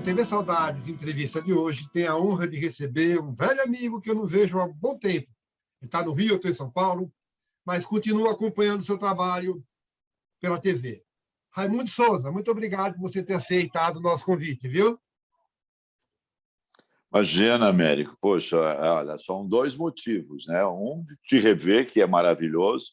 TV Saudades, entrevista de hoje, tem a honra de receber um velho amigo que eu não vejo há bom tempo. Ele está no Rio, eu estou em São Paulo, mas continuo acompanhando o seu trabalho pela TV. Raimundo de Souza, muito obrigado por você ter aceitado o nosso convite, viu? Imagina, Américo. Poxa, olha, são dois motivos, né? Um de te rever, que é maravilhoso,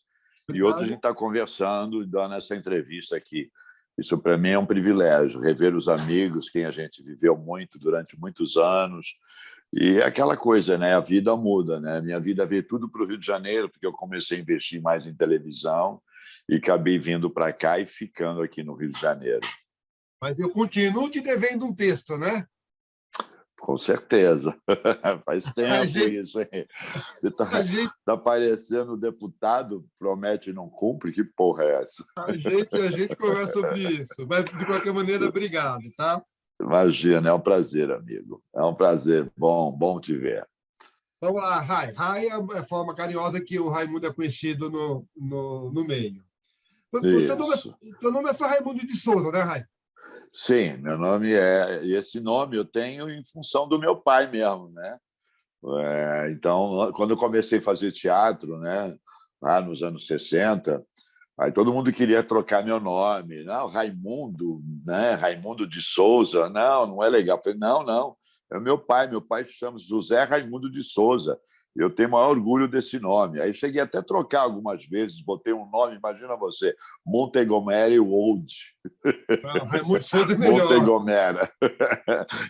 e outro a gente está conversando e dando essa entrevista aqui. Isso, para mim, é um privilégio, rever os amigos, quem a gente viveu muito durante muitos anos. E é aquela coisa, né? A vida muda, né? Minha vida veio tudo para o Rio de Janeiro, porque eu comecei a investir mais em televisão e acabei vindo para cá e ficando aqui no Rio de Janeiro. Mas eu continuo te devendo um texto, né? Com certeza. Faz tempo isso, hein? Você está parecendo deputado, promete e não cumpre? Que porra é essa? A gente conversa sobre isso. Mas, de qualquer maneira, obrigado, tá? Imagina, é um prazer, amigo. É um prazer. Bom te ver. Vamos lá, Rai. Rai é a forma carinhosa que o Raimundo é conhecido no meio. O teu nome é só Raimundo de Souza, né, Rai? Sim, meu nome é... E esse nome eu tenho em função do meu pai mesmo, né? Então, quando eu comecei a fazer teatro, né, lá nos anos 60, aí todo mundo queria trocar meu nome. Não, Raimundo, né? Raimundo de Souza. Não é legal. Eu falei, não. É o meu pai. Meu pai se chama José Raimundo de Souza. Eu tenho o maior orgulho desse nome. Aí cheguei até a trocar algumas vezes, botei um nome, imagina você, Montgomery Ward. Raimundo de Souza é melhor. Montgomery.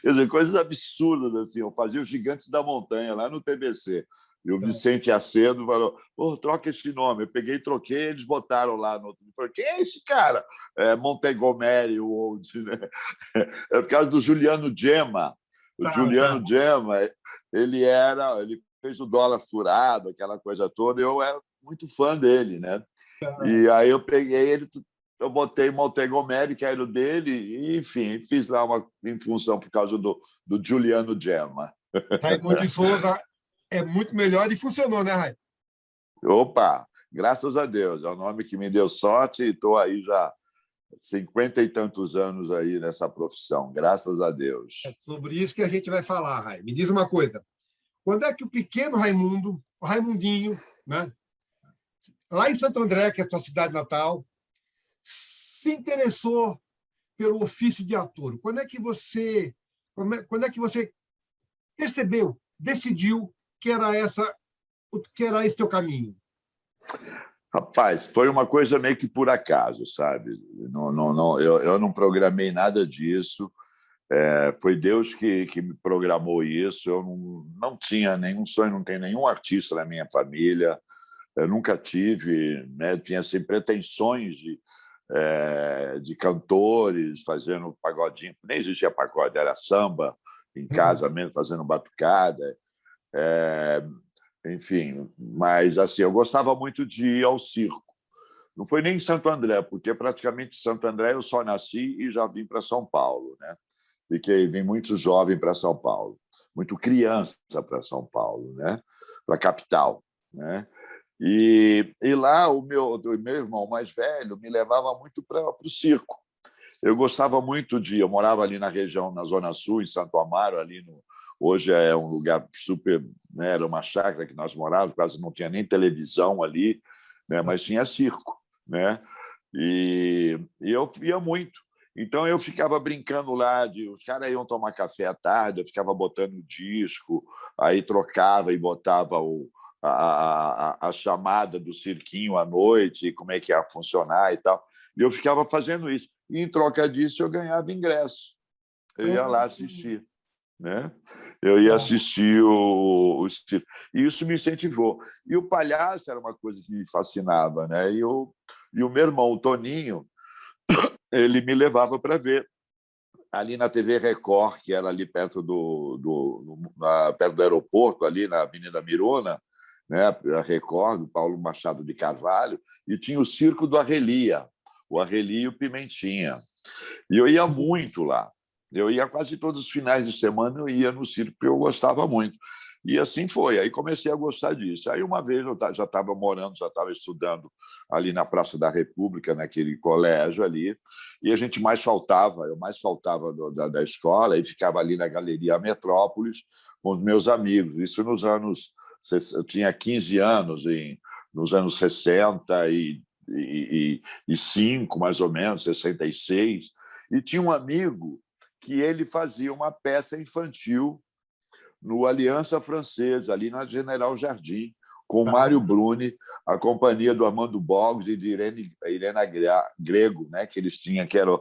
Quer dizer, coisas absurdas assim. Eu fazia os Gigantes da Montanha lá no TBC. E o Vicente Acedo falou, troca esse nome. Eu peguei e troquei, eles botaram lá no outro. Eu falei, quem é esse cara? Montgomery Ward, né? É por causa do Juliano Gemma. Juliano Gemma, ele fez o Dólar Furado, aquela coisa toda, e eu era muito fã dele, né? E aí eu peguei ele, eu botei Montgomery, que era o dele, e, enfim, fiz lá em função por causa do Juliano Gemma. Raimundo de Souza é muito melhor e funcionou, né, Rai? Opa, graças a Deus. É um nome que me deu sorte e estou aí já 50 e tantos anos aí nessa profissão, graças a Deus. É sobre isso que a gente vai falar, Rai. Me diz uma coisa. Quando é que o pequeno Raimundo, o Raimundinho, né, lá em Santo André, que é a tua cidade natal, se interessou pelo ofício de ator? Quando é que você percebeu, decidiu que era esse teu caminho? Rapaz, foi uma coisa meio que por acaso, sabe? Eu não programei nada disso. Foi Deus que me programou isso. Eu não tinha nenhum sonho, não tenho nenhum artista na minha família. Eu nunca tive, né? Tinha assim, pretensões de cantores fazendo pagodinho. Nem existia pagode, era samba em casa mesmo, fazendo batucada. Enfim, mas assim, eu gostava muito de ir ao circo. Não foi nem em Santo André, porque praticamente em Santo André eu só nasci e já vim para São Paulo, né? Vim muito jovem para São Paulo, muito criança para São Paulo, né? Para a capital, né? E lá o meu irmão mais velho me levava muito para o circo. Eu gostava muito eu morava ali na região, na Zona Sul, em Santo Amaro, hoje é um lugar super, né? Era uma chácara que nós morávamos, quase não tinha nem televisão ali, né? Mas tinha circo, né? E eu ia muito. Então eu ficava brincando lá, os caras iam tomar café à tarde, eu ficava botando o disco, aí trocava e botava a chamada do cirquinho à noite, como é que ia funcionar e tal. E eu ficava fazendo isso. E, em troca disso, eu ganhava ingresso. Eu ia lá assistir. Né? Eu ia assistir o circo. E isso me incentivou. E o palhaço era uma coisa que me fascinava. Né? E o meu irmão, o Toninho, ele me levava para ver. Ali na TV Record, que era ali perto perto do aeroporto, ali na Avenida Miruna, né? A Record, do Paulo Machado de Carvalho, e tinha o Circo do Arrelia, o Arrelia e o Pimentinha. E eu ia muito lá. Eu ia quase todos os finais de semana, eu ia no circo, porque eu gostava muito. E assim foi. Aí comecei a gostar disso. Aí uma vez eu já estava morando, já estava estudando ali na Praça da República, naquele colégio ali, e a gente mais faltava, eu mais faltava da escola e ficava ali na Galeria Metrópolis com os meus amigos. Isso nos anos... Eu tinha 15 anos, nos anos 65, mais ou menos, 66, e tinha um amigo que ele fazia uma peça infantil no Aliança Francesa, ali na General Jardim, com Mário Bruni, a companhia do Armando Boggs e de Irena Grego, né, que eles tinham, que era...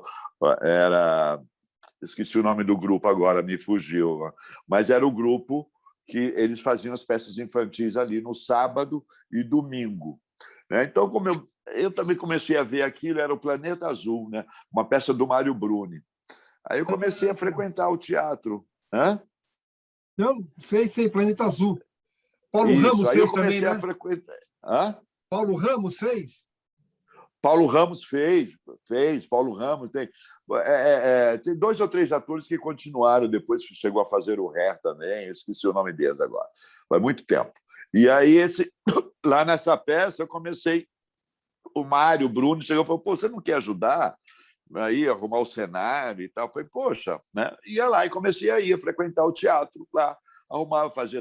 Esqueci o nome do grupo agora, me fugiu, mas era o grupo que eles faziam as peças infantis ali no sábado e domingo. Então, como eu também comecei a ver aquilo, era o Planeta Azul, né? Uma peça do Mário Bruni. Aí eu comecei a frequentar o teatro. Hã? Não, sei, Planeta Azul. Paulo Isso, Ramos aí eu fez também, comecei a né? frequentar. Hã? Paulo Ramos fez? Paulo Ramos fez. Paulo Ramos tem. Tem 2 ou 3 atores que continuaram, depois chegou a fazer o Hair também, eu esqueci o nome deles agora, faz muito tempo. E aí, lá nessa peça, eu comecei, o Mário, o Bruno, chegou e falou, pô, você não quer ajudar aí, arrumar o cenário e tal? Eu falei, poxa, né? Ia lá e comecei a ir, a frequentar o teatro lá, arrumava, fazia,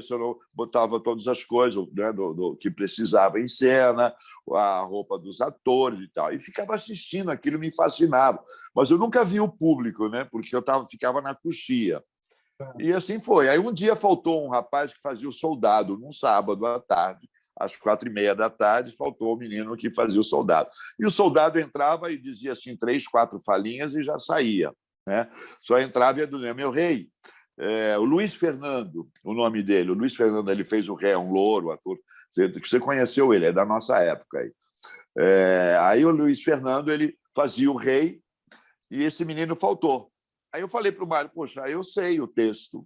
botava todas as coisas, né, do que precisava em cena, a roupa dos atores e tal, e ficava assistindo, aquilo me fascinava. Mas eu nunca vi o público, né, porque eu ficava na coxia. E assim foi. Aí um dia faltou um rapaz que fazia o soldado, num sábado à tarde, às 4h30 da tarde, faltou o menino que fazia o soldado. E o soldado entrava e dizia assim 3, 4 falinhas e já saía, né? Só entrava e dizia, meu rei, o Luiz Fernando, o nome dele. O Luiz Fernando, ele fez o Rei, um louro, ator. Você conheceu ele, é da nossa época. Aí o Luiz Fernando, ele fazia o Rei e esse menino faltou. Aí eu falei para o Mário, poxa, eu sei o texto,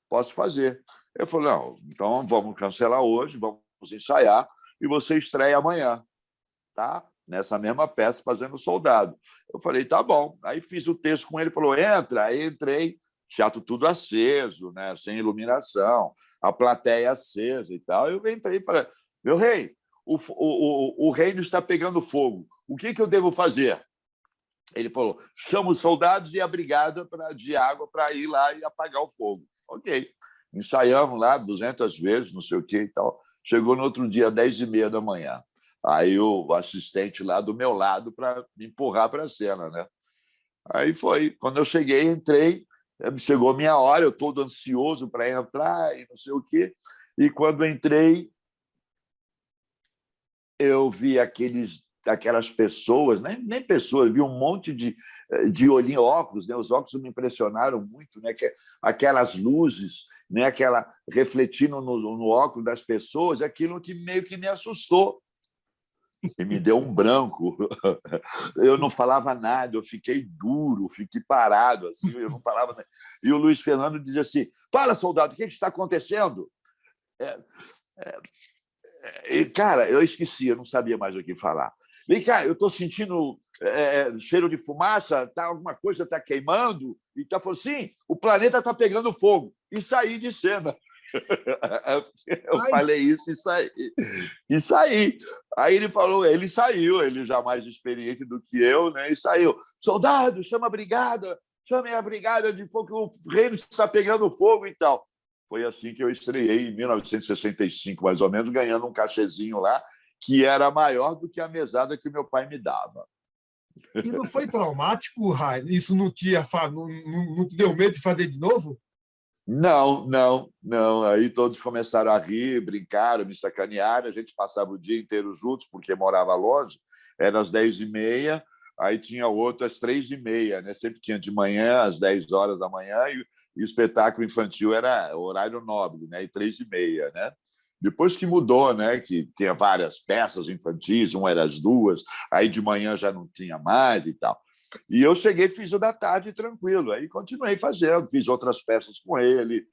posso fazer. Ele falou, não, então vamos cancelar hoje, vamos ensaiar e você estreia amanhã, tá? Nessa mesma peça, fazendo soldado. Eu falei, tá bom. Aí fiz o texto com ele, falou, entra. Aí entrei, teatro tudo aceso, né? Sem iluminação, a plateia acesa e tal. Eu entrei e falei, meu rei, o reino está pegando fogo. O que eu devo fazer? Ele falou, chama os soldados e a brigada de água para ir lá e apagar o fogo. Ok. Ensaiamos lá 200 vezes, não sei o quê e tal. Chegou no outro dia, 10h30 da manhã. Aí o assistente lá do meu lado para me empurrar para a cena, né? Aí foi. Quando eu cheguei, entrei, chegou a minha hora, eu todo ansioso para entrar e não sei o quê. E quando entrei, eu vi aquelas pessoas, nem pessoas, vi um monte de olhinho, óculos, né? Os óculos me impressionaram muito, né? Aquelas luzes, né? Aquela refletindo no óculos das pessoas, aquilo que meio que me assustou e me deu um branco. Eu não falava nada, eu fiquei duro, fiquei parado, assim, eu não falava nada. E o Luiz Fernando dizia assim, fala, soldado, o que está acontecendo? Cara, eu esqueci, eu não sabia mais o que falar. Vem cá, eu estou sentindo cheiro de fumaça, alguma coisa está queimando, e falou, sim, o planeta está pegando fogo. E saí de cena. Eu falei isso e saí. Aí ele falou, ele saiu, ele já mais experiente do que eu, né? E saiu. Soldado, chama a brigada, chame a brigada de fogo, o reino está pegando fogo e tal. Foi assim que eu estreiei, em 1965, mais ou menos, ganhando um cachezinho lá, que era maior do que a mesada que meu pai me dava. E não foi traumático, Rai? Isso não te deu medo de fazer de novo? Não, não, não. Aí todos começaram a rir, brincaram, me sacanearam. A gente passava o dia inteiro juntos, porque morava longe. Era às 10h30, aí tinha outro às 3h30, né? Sempre tinha de manhã, às 10 horas da manhã, e o espetáculo infantil era horário nobre, né? E 3h30, né? Depois que mudou, né? Que tinha várias peças infantis, uma era às 2, aí de manhã já não tinha mais e tal. E eu cheguei, fiz o da tarde tranquilo. Aí continuei fazendo, fiz outras peças com ele.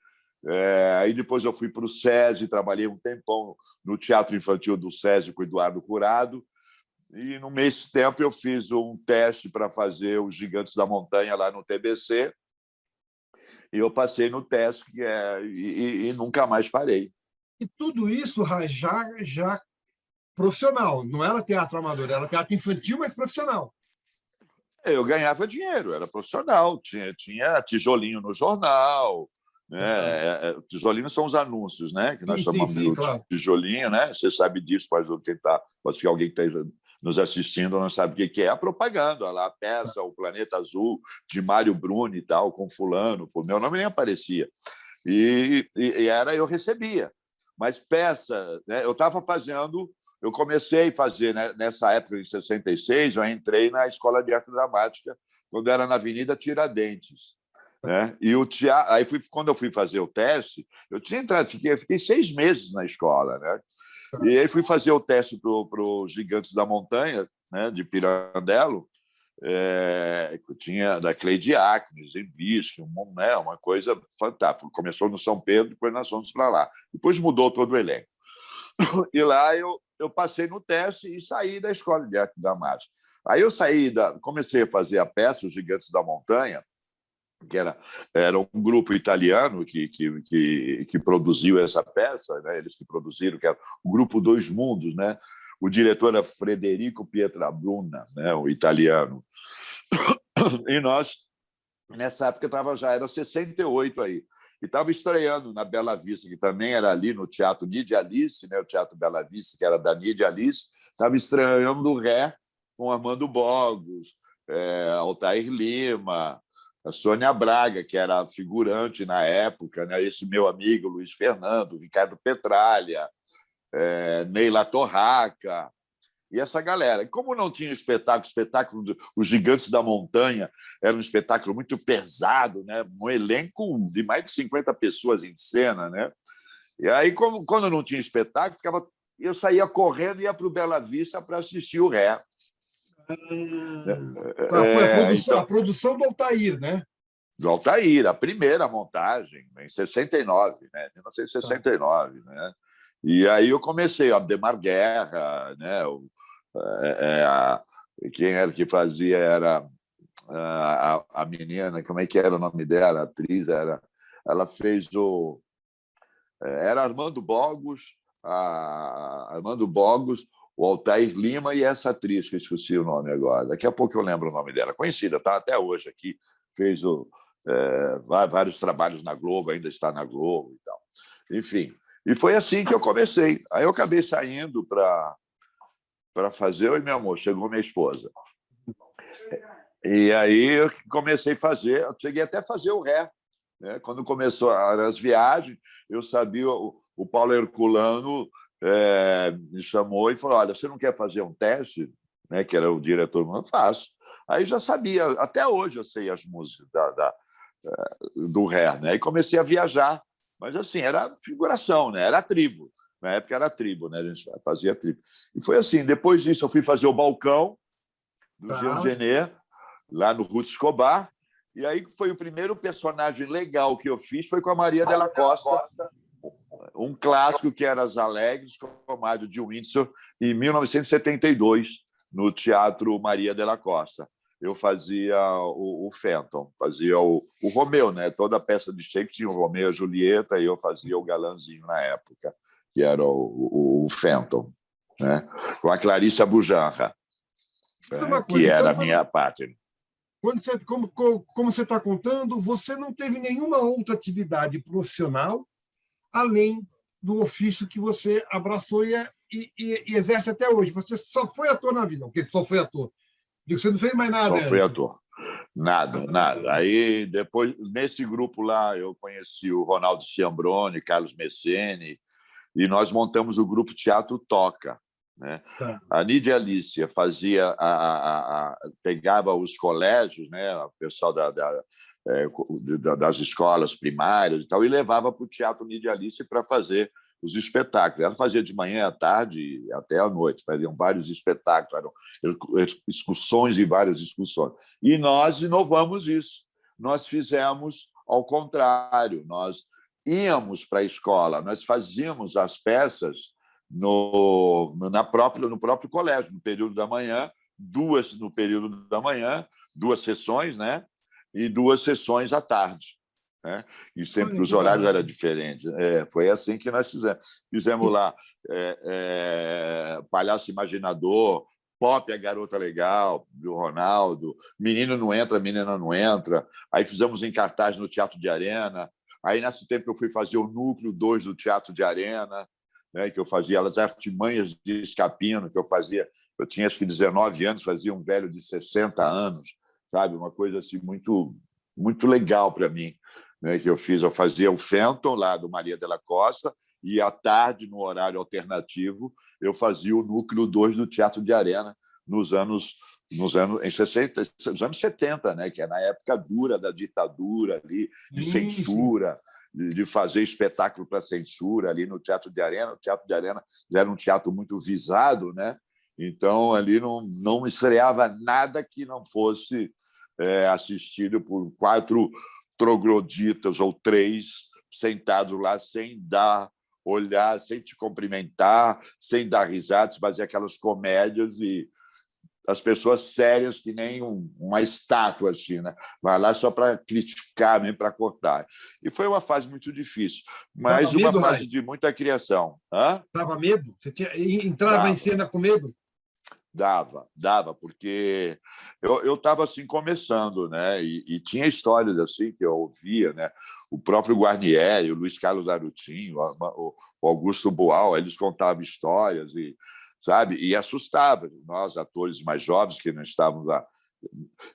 Aí depois eu fui para o SESI, trabalhei um tempão no Teatro Infantil do SESI com o Eduardo Curado. E no mês tempo eu fiz um teste para fazer Os Gigantes da Montanha lá no TBC. E eu passei no teste e nunca mais parei. E tudo isso já profissional, não era teatro amador, era teatro infantil, mas profissional. Eu ganhava dinheiro, era profissional, tinha tijolinho no jornal, né? Tijolinho são os anúncios, né? Que nós chamamos Sim, de claro. tijolinho, né? Você sabe disso, pode ser alguém que esteja nos assistindo não sabe o que é a propaganda, olha lá, a peça, o Planeta Azul, de Mário Bruni e tal, com fulano, meu nome nem aparecia. E eu recebia. Mas peça, né? Eu comecei a fazer, né, nessa época, em 66, eu entrei na Escola de Arte Dramática, quando era na Avenida Tiradentes. Né? E quando eu fui fazer o teste, eu tinha entrado, fiquei 6 meses na escola. Né? E aí fui fazer o teste para os Gigantes da Montanha, né, de Pirandello, tinha da Cleide Acnes, em Bisque, uma coisa fantástica. Começou no São Pedro, depois nós fomos para lá. Depois mudou todo o elenco. E lá eu passei no teste e saí da Escola de Arte Dramática. Aí eu comecei a fazer a peça Os Gigantes da Montanha, que era um grupo italiano que produziu essa peça, né? Eles que produziram, que era o Grupo Dois Mundos, né? O diretor era Frederico Pietrabruna, né? O italiano. E nós, nessa época, já era 68 aí. E estava estreando na Bela Vista, que também era ali no Teatro Nídia Alice, né? O Teatro Bela Vista, que era da Nídia Alice, estava estreando o Ré com Armando Bogos, Altair Lima, a Sônia Braga, que era figurante na época, né? Esse meu amigo Luiz Fernando, Ricardo Petralha, Neila Torraca, e essa galera. E como não tinha espetáculo Os Gigantes da Montanha era um espetáculo muito pesado, né? Um elenco de mais de 50 pessoas em cena. Né? E aí, quando não tinha espetáculo, eu saía correndo e ia para o Bela Vista para assistir o Ré. Foi a produção do Altair, né? Do Altair, a primeira montagem, em 69, né? 1969. Né? E aí eu comecei, a Ademar Guerra, né? Quem era que fazia era a menina, como é que era o nome dela? A atriz ela fez era Armando Bogos, o Altair Lima e essa atriz, que eu esqueci o nome agora. Daqui a pouco eu lembro o nome dela. Conhecida, está até hoje aqui, fez vários trabalhos na Globo, ainda está na Globo e tal. Enfim, e foi assim que eu comecei. Aí eu acabei saindo para fazer, e meu amor, chegou minha esposa. E aí eu comecei a fazer, eu cheguei até a fazer o Ré. Né? Quando começou as viagens, eu sabia, o Paulo Herculano me chamou e falou, olha, você não quer fazer um teste? Né? Que era o diretor, eu faço. Aí já sabia, até hoje eu sei as músicas do Ré. Né? E comecei a viajar, mas assim, era figuração, né? Era tribo. Na época era tribo, né? A gente fazia tribo. E foi assim, depois disso eu fui fazer o Balcão, do Jean Genet, lá no Ruth Escobar, e aí foi o primeiro personagem legal que eu fiz, foi com a Maria Della Costa, um clássico que era As Alegres, comadre de Windsor, em 1972, no Teatro Maria Della Costa. Eu fazia o Fenton, fazia o Romeu, né? Toda a peça de Shakespeare tinha o Romeu e a Julieta, e eu fazia o galãzinho na época, que era o Fenton, né? Com a Clarissa Bujanra, que era a minha pátria. Como você está contando, você não teve nenhuma outra atividade profissional além do ofício que você abraçou e exerce até hoje. Você só foi ator na vida, porque só foi ator. Você não fez mais nada. Só fui ator. Nada. Aí, depois, nesse grupo lá, eu conheci o Ronaldo Ciambrone, Carlos Messene, e nós montamos o grupo Teatro Toca. Né? Tá. A Nídia Alice fazia pegava os colégios, né, o pessoal das escolas primárias e tal, e levava para o Teatro Nídia Alice para fazer os espetáculos. Ela fazia de manhã à tarde até à noite, faziam vários espetáculos, eram excursões e várias excursões. E nós inovamos isso. Nós fizemos ao contrário, nós íamos para a escola, nós fazíamos as peças no próprio colégio, no período da manhã, duas sessões, né? E 2 sessões à tarde. né? E sempre Olha, os que horários barato. eram diferentes. Foi assim que nós fizemos. Fizemos lá Palhaço Imaginador, Pop, a Garota Legal, do Ronaldo, Menino Não Entra, Menina Não Entra. Aí fizemos em cartaz no Teatro de Arena. Aí, nesse tempo, eu fui fazer o Núcleo 2 do Teatro de Arena, né, que eu fazia as artimanhas de Escapino, que eu fazia. Eu tinha, acho que, 19 anos, fazia um velho de 60 anos, sabe? Uma coisa assim muito, muito legal para mim, né, que eu fiz. Eu fazia o Fenton, lá do Maria de la Costa, e, à tarde, no horário alternativo, eu fazia o Núcleo 2 do Teatro de Arena, em 60, nos anos 70, né, que é na época dura da ditadura, ali, de Sim, sim. censura, de fazer espetáculo para censura ali no Teatro de Arena. O Teatro de Arena já era um teatro muito visado, né? Então, ali não estreava nada que não fosse assistido por 4 trogloditas ou 3 sentados lá sem dar olhar, sem te cumprimentar, sem dar risadas, fazer aquelas comédias e as pessoas sérias que nem uma estátua assim, né? Vai lá só para criticar, nem para cortar. E foi uma fase muito difícil, Dava mas uma medo, fase Rai? de muita criação. Hã? Dava medo? Você entrava em Dava, cena com medo? dava, porque eu estava assim começando, né? E tinha histórias assim que eu ouvia, né? O próprio Guarnieri, o Luiz Carlos Arutinho, o Augusto Boal, eles contavam histórias e, sabe, e assustava nós atores mais jovens que não estávamos lá.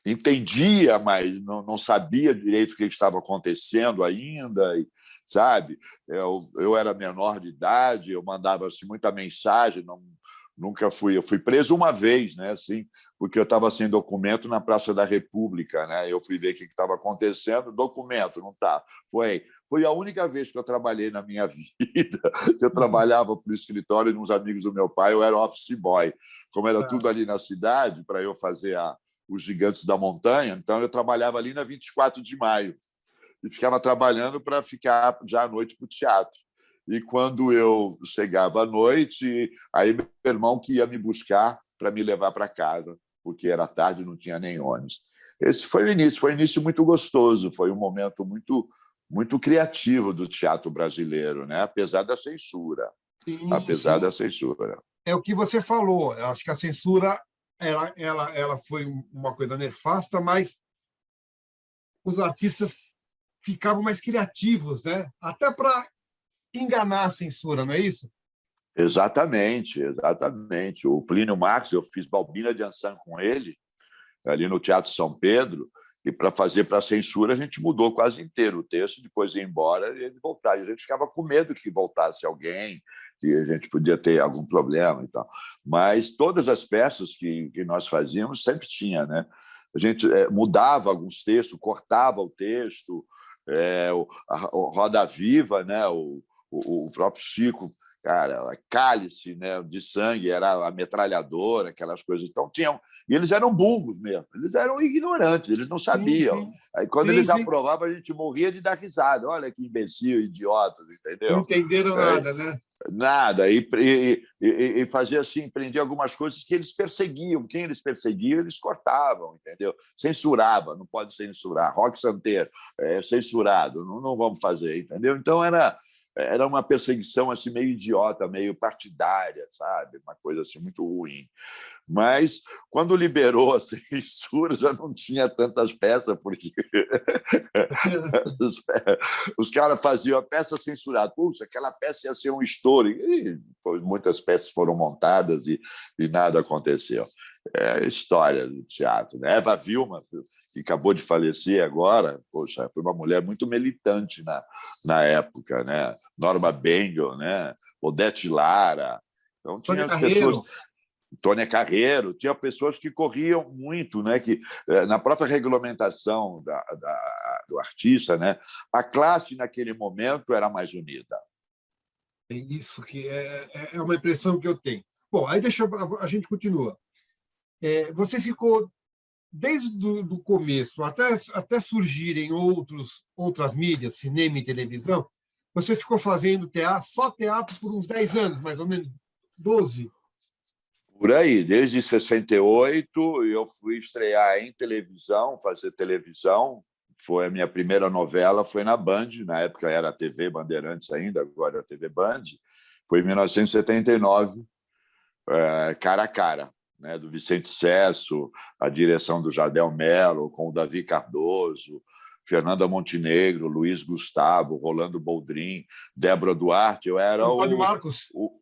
Entendia, mas não sabia direito o que estava acontecendo ainda, e, sabe? Eu era menor de idade, eu mandava assim, muita mensagem, nunca fui. Eu fui preso uma vez, né? Assim, porque eu estava sem documento na Praça da República, né? Eu fui ver o que estava acontecendo, documento não está. Foi a única vez que eu trabalhei na minha vida. Eu trabalhava para o escritório de uns amigos do meu pai, eu era office boy. Como era Tá. tudo ali na cidade, para eu fazer os Gigantes da Montanha, então eu trabalhava ali na 24 de maio e ficava trabalhando para ficar já à noite para o teatro. E quando eu chegava à noite, aí meu irmão que ia me buscar para me levar para casa, porque era tarde e não tinha nem ônibus. Esse foi um início muito gostoso, foi um momento muito, muito criativo do teatro brasileiro, né? Apesar da censura. Sim, Apesar da sim. censura. É o que você falou. Eu acho que a censura ela foi uma coisa nefasta, mas os artistas ficavam mais criativos, né? Até para enganar a censura, não é isso? Exatamente, exatamente. O Plínio Marcos, eu fiz Balbina de Ansan com ele, ali no Teatro São Pedro, e para fazer para a censura a gente mudou quase inteiro o texto, depois ia embora e ele voltar. E a gente ficava com medo que voltasse alguém, que a gente podia ter algum problema e tal. Mas todas as peças que nós fazíamos sempre tinha, né? A gente mudava alguns textos, cortava o texto, o Roda Viva, né? O próprio Chico, cara, cálice, né, de sangue, era a metralhadora, aquelas coisas. Então tinham. E eles eram burros mesmo, eles eram ignorantes, eles não Sim, sabiam. sim. Aí, quando Sim, eles sim. aprovavam, a gente morria de dar risada. Olha que imbecil, idiotas, Não entendeu? entenderam É, nada, né? nada. E fazia assim, prendia algumas coisas que eles perseguiam. Quem eles perseguiam, eles cortavam, entendeu? Censurava, não pode censurar. Roque Santeiro, censurado, não vamos fazer, entendeu? Então era uma perseguição assim meio idiota, meio partidária, sabe? Uma coisa assim muito ruim. Mas quando liberou a censura, já não tinha tantas peças, porque os caras faziam a peça censurada. Puxa, aquela peça ia ser um estouro. E muitas peças foram montadas e nada aconteceu. É a história do teatro, né? Eva Vilma, que acabou de falecer agora, poxa, foi uma mulher muito militante na época, né? Norma Bengel, né? Odete Lara. Então, Tônia tinha pessoas. Carreiro. Tônia Carreiro, tinha pessoas que corriam muito, né? Que na própria regulamentação do artista, né? A classe naquele momento era mais unida. É isso que é uma impressão que eu tenho. Bom, aí a gente continua. Você ficou desde do começo até surgirem outras mídias, cinema e televisão, você ficou fazendo teatro, só teatro por uns 10 anos, mais ou menos, 12. Por aí, desde 68, eu fui estrear em televisão, fazer televisão, foi a minha primeira novela, foi na Band, na época era a TV Bandeirantes ainda, agora é a TV Band, foi em 1979, Cara a Cara, né, do Vicente Sesso, a direção do Jardel Mello, com o Davi Cardoso, Fernanda Montenegro, Luiz Gustavo, Rolando Boldrin, Débora Duarte. Eu era Antônio Marcos. o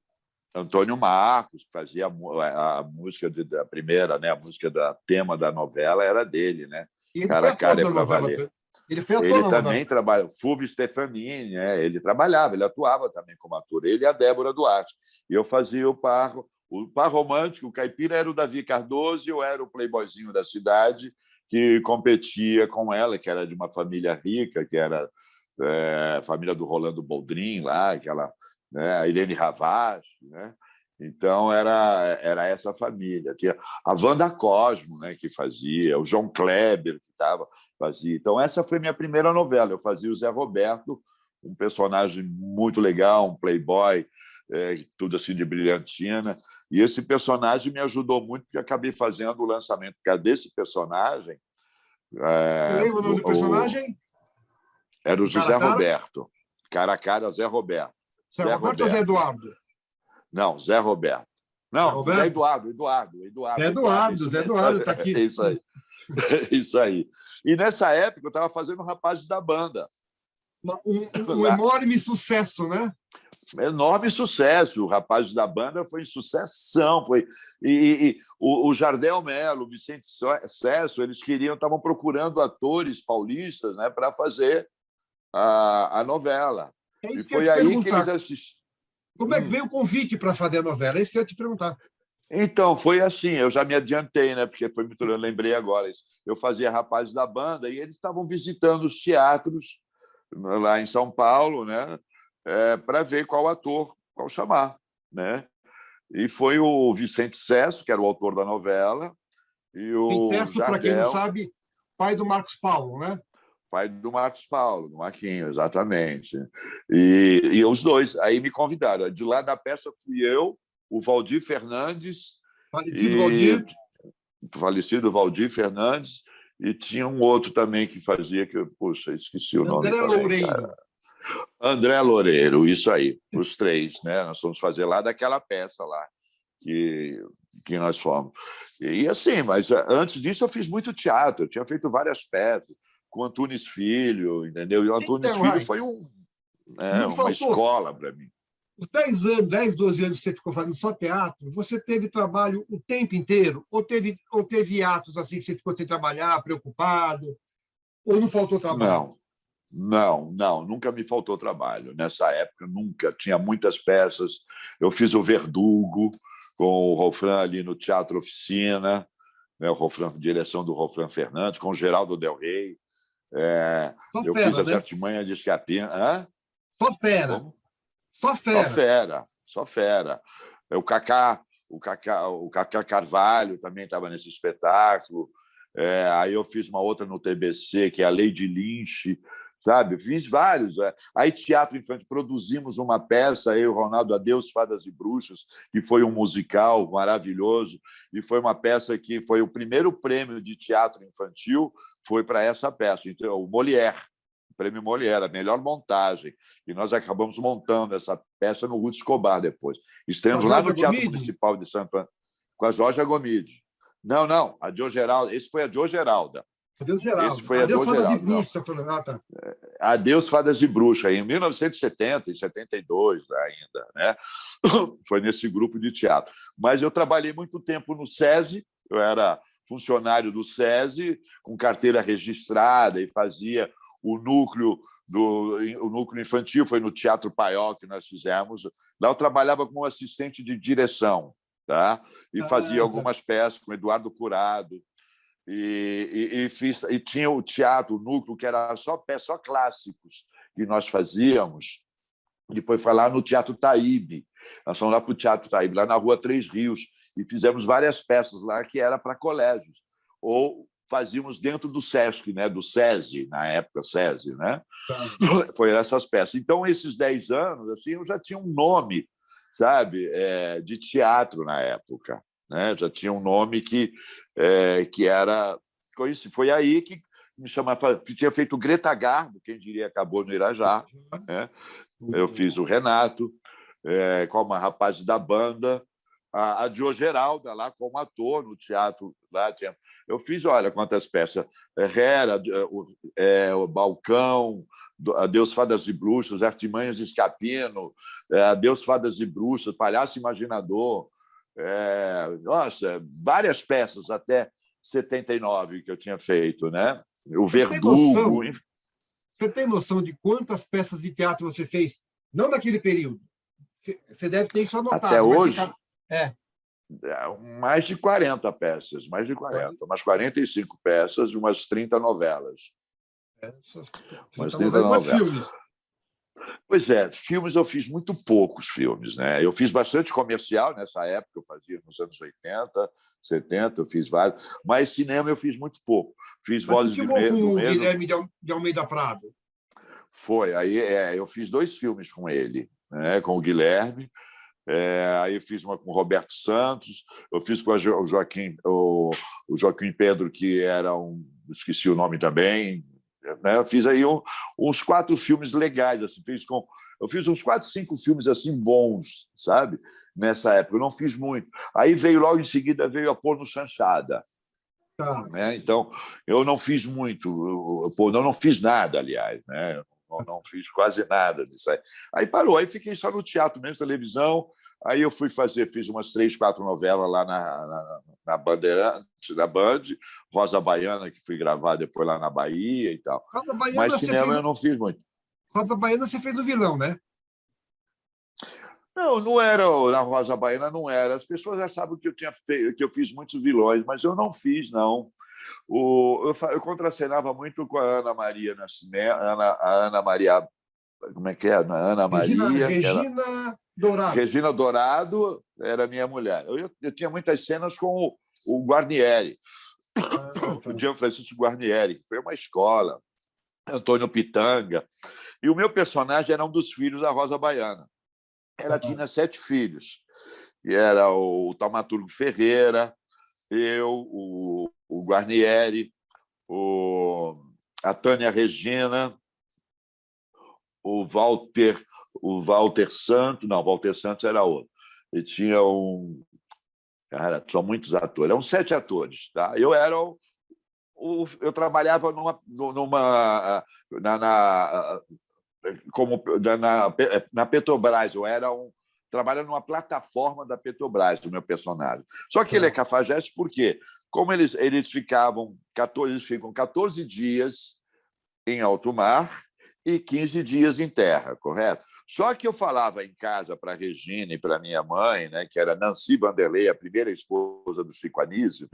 Antônio Marcos, que fazia a música da primeira, né, a música da tema da novela era dele, né? E ele foi Cara a ator Cara é da para novela. valer. Ele foi ator Ele na novela. também trabalha, Fulvio Stefanini, né? Ele trabalhava, ele atuava também como ator, ele e a Débora Duarte. E eu fazia o par romântico, o caipira era o Davi Cardoso e eu era o playboyzinho da cidade que competia com ela, que era de uma família rica, que era a família do Rolando Boldrin, lá, aquela, né, a Irene Ravache, né? Então, era essa família. Tinha a Wanda Cosmo, né, que fazia, o João Kleber, que fazia. Então, essa foi minha primeira novela. Eu fazia o Zé Roberto, um personagem muito legal, um playboy, tudo assim de brilhantina. E esse personagem me ajudou muito, porque acabei fazendo o lançamento desse personagem. Você lembra o nome do personagem? Era o José Cara. Roberto. Cara a Cara, Zé Roberto. Zé Roberto ou Zé Eduardo? Não, Zé Roberto. Não, Zé Eduardo. Zé Eduardo está aqui. Isso aí. Isso aí. E nessa época eu estava fazendo Rapazes da Banda. Um enorme sucesso, né? Enorme sucesso. O Rapazes da Banda foi sucessão. O Jardel Mello, o Vicente Sesso, eles estavam procurando atores paulistas, né, para fazer a novela. É isso e que eu foi ia te aí perguntar. que eles assistiram. Como é que veio o convite para fazer a novela? É isso que eu ia te perguntar. Então, foi assim, eu já me adiantei, né? Porque foi muito, eu lembrei agora. Eu fazia Rapazes da Banda e eles estavam visitando os teatros lá em São Paulo, né? Para ver qual chamar, né? E foi o Vicente Sesso, que era o autor da novela, e o Sesso, para quem não Jardel, sabe, pai do Marcos Paulo, né? pai do Marcos Paulo, do Marquinhos, exatamente. E os dois. Aí me convidaram. De lá da peça fui eu, o Valdir Fernandes, falecido Valdir Fernandes, e tinha um outro também que fazia, que eu, puxa, esqueci o nome André também, Loureiro. cara. André Loureiro, isso aí, os três, né? Nós fomos fazer lá daquela peça lá que nós fomos. E assim, mas antes disso eu fiz muito teatro, eu tinha feito várias peças com Antunes Filho, entendeu? E o Antunes Filho foi uma escola para mim. Os 10, 12 anos que você ficou fazendo só teatro, você teve trabalho o tempo inteiro? Ou teve atos assim que você ficou sem trabalhar, preocupado? Ou não faltou trabalho? Não, nunca me faltou trabalho. Nessa época, nunca. Tinha muitas peças. Eu fiz o Verdugo com o Rofran ali no Teatro Oficina, né? Direção do Rofran Fernandes, com o Geraldo Del Rey. Eu fiz As Artimanhas de Escapina. Só fera. Como? Só fera. O Cacá Carvalho também estava nesse espetáculo. Aí eu fiz uma outra no TBC, que é a Lady Lynch, sabe? Fiz vários. Aí teatro infantil, produzimos uma peça, eu e o Ronaldo, Adeus, Fadas e Bruxas, que foi um musical maravilhoso, e foi uma peça que foi o primeiro prêmio de teatro infantil, foi para essa peça, então, o Molière. Prêmio Molière, a melhor montagem. E nós acabamos montando essa peça no Ruth Escobar depois. Estreamos lá no Teatro Municipal de Santo Antônio, com a Jorge Gomide. Não, a Dio Geralda. Esse foi a Dio Geralda. Esse foi Adeus, Fadas e Bruxas. Tá. Adeus, Fadas e Bruxas, em 1970 e 72 ainda, né? Foi nesse grupo de teatro. Mas eu trabalhei muito tempo no SESI, eu era funcionário do SESI, com carteira registrada, e fazia o núcleo infantil, foi no Teatro Paiol que nós fizemos. Lá eu trabalhava como assistente de direção, tá? E fazia algumas peças com Eduardo Curado. E tinha o teatro, o núcleo, que era só clássicos que nós fazíamos. Depois foi lá no Teatro Taíbe. Nós fomos lá para o Teatro Taíbe, lá na Rua Três Rios, e fizemos várias peças lá que era para colégios. Ou fazíamos dentro do SESC, né? Do SESI, na época, SESI, né? Foi essas peças. Então, esses 10 anos, assim, eu já tinha um nome, sabe, de teatro na época, né? Já tinha um nome que era... Foi aí que tinha feito Greta Garbo, quem diria acabou no Irajá, né? Eu fiz o Renato, como a rapaz da banda, a Dio Geralda lá como ator no teatro. Lá eu fiz, olha quantas peças. Hera, o Balcão, Adeus Fadas e Bruxas, Artimanhas de Escapino, Adeus Fadas e Bruxas, Palhaço Imaginador. Nossa, várias peças até 79 que eu tinha feito, né? O Verdugo. Você tem noção de quantas peças de teatro você fez? Não naquele período. Você deve ter isso anotado. Até hoje? É. Mais de 40 peças, mais de 40. Umas 45 peças, umas 30 novelas. Umas 30 novelas. Filmes? Pois é, filmes eu fiz muito poucos filmes, né? Eu fiz bastante comercial nessa época, eu fazia nos anos 80, 70, eu fiz vários, mas cinema eu fiz muito pouco. Fiz Vozes de Medo. Com o Guilherme de Almeida Prado? Foi, aí eu fiz 2 filmes com ele, né? Com o Guilherme. Aí eu fiz uma com o Roberto Santos, eu fiz com o Joaquim Pedro, que era esqueci o nome também, né? Eu fiz aí uns 4 filmes legais, assim, eu fiz uns 4, 5 filmes assim bons, sabe? Nessa época, eu não fiz muito. Aí logo em seguida veio a Porno Chanchada. Tá. Né? Então, eu não fiz muito, eu não fiz nada, aliás, né? Eu não fiz quase nada disso aí. Aí parou, aí fiquei só no teatro mesmo, televisão. Aí eu fiz umas 3, 4 novelas lá na Bandeirantes, da Band, Rosa Baiana, que fui gravar depois lá na Bahia e tal. Mas cinema eu não fiz muito. Rosa Baiana você fez o vilão, né? Não era, na Rosa Baiana não era. As pessoas já sabem que eu tinha feito, que eu fiz muitos vilões, mas eu não fiz, não. Eu contracenava muito com a Ana Maria Nascimento, a Ana Maria. Como é que é? Ana Maria. Regina Dourado. Regina Dourado era minha mulher. Eu tinha muitas cenas com o Guarnieri, o Gian Francisco Guarnieri, que foi uma escola, Antônio Pitanga. E o meu personagem era um dos filhos da Rosa Baiana. Ela tinha 7 filhos. E era o Taumaturgo Ferreira, eu, o Guarnieri, a Tânia Regina, o Walter Santos. Não, Walter Santos era outro. E tinha Cara, são muitos atores. Eram 7 atores. Tá? Eu era eu trabalhava na Petrobras. Eu era trabalha numa plataforma da Petrobras, o meu personagem. Só que ele é cafajeste por quê? Como eles ficam 14 dias em alto mar e 15 dias em terra, correto? Só que eu falava em casa para a Regina e para minha mãe, né, que era Nancy Vanderlei, a primeira esposa do Chico Anísio,